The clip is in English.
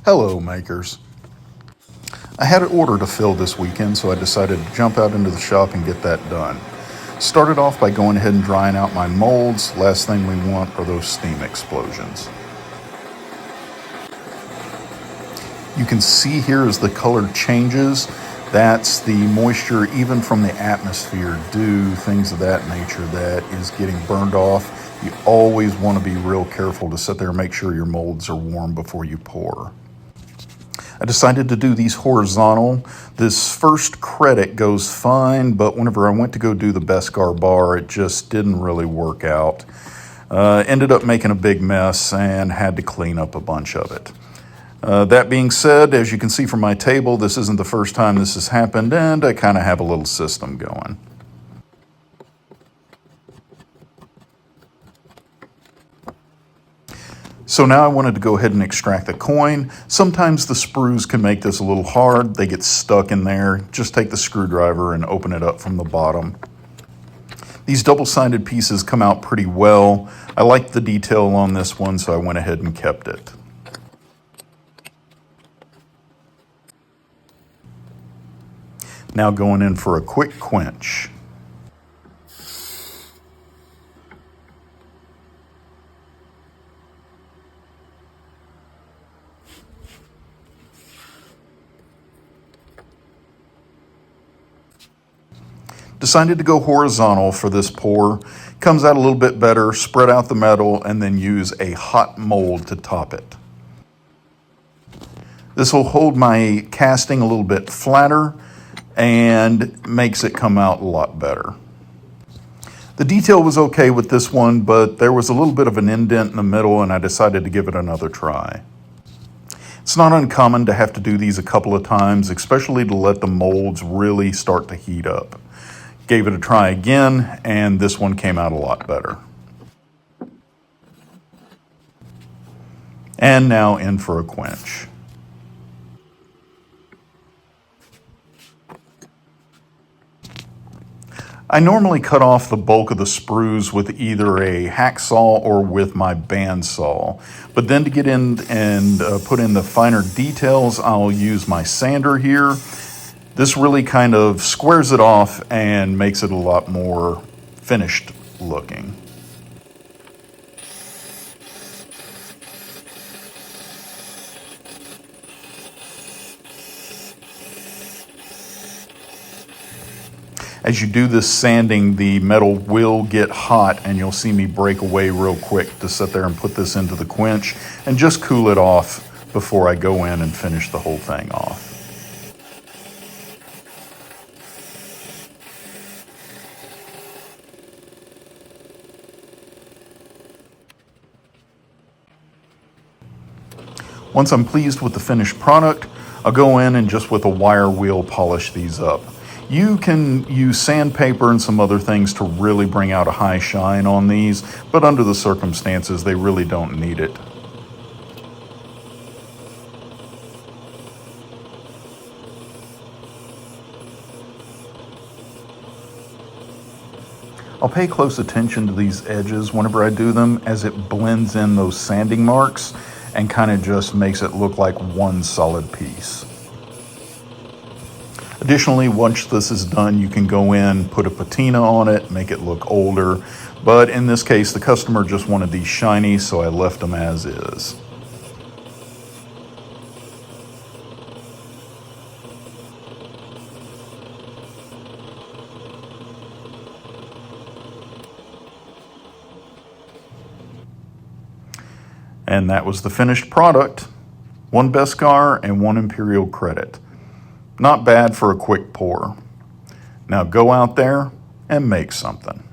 Hello, makers. I had an order to fill this weekend, so I decided to jump out into the shop and get that done. Started off by going ahead and drying out my molds. Last thing we want are those steam explosions. You can see here as the color changes, that's the moisture even from the atmosphere, dew, things of that nature that is getting burned off. You always want to be real careful to sit there and make sure your molds are warm before you pour. I decided to do these horizontal. This first credit goes fine, but whenever I went to go do the Beskar bar, it just didn't really work out. Ended up making a big mess and had to clean up a bunch of it. That being said, as you can see from my table, this isn't the first time this has happened, and I kind of have a little system going. So now I wanted to go ahead and extract the coin. Sometimes the sprues can make this a little hard. They get stuck in there. Just take the screwdriver and open it up from the bottom. These double-sided pieces come out pretty well. I liked the detail on this one, so I went ahead and kept it. Now going in for a quick quench. Decided to go horizontal for this pour. Comes out a little bit better, spread out the metal, and then use a hot mold to top it. This will hold my casting a little bit flatter and makes it come out a lot better. The detail was okay with this one, but there was a little bit of an indent in the middle, and I decided to give it another try. It's not uncommon to have to do these a couple of times, especially to let the molds really start to heat up. Gave it a try again, and this one came out a lot better. And now in for a quench. I normally cut off the bulk of the sprues with either a hacksaw or with my bandsaw, but then to get in and put in the finer details, I'll use my sander here. This really kind of squares it off and makes it a lot more finished looking. As you do this sanding, the metal will get hot and you'll see me break away real quick to sit there and put this into the quench and just cool it off before I go in and finish the whole thing off. Once I'm pleased with the finished product, I'll go in and just with a wire wheel polish these up. You can use sandpaper and some other things to really bring out a high shine on these, but under the circumstances, they really don't need it. I'll pay close attention to these edges whenever I do them, as it blends in those sanding marks and kind of just makes it look like one solid piece. Additionally, once this is done, you can go in, put a patina on it, make it look older. But in this case, the customer just wanted these shiny, so I left them as is. And that was the finished product. 1 Beskar and 1 Imperial credit. Not bad for a quick pour. Now go out there and make something.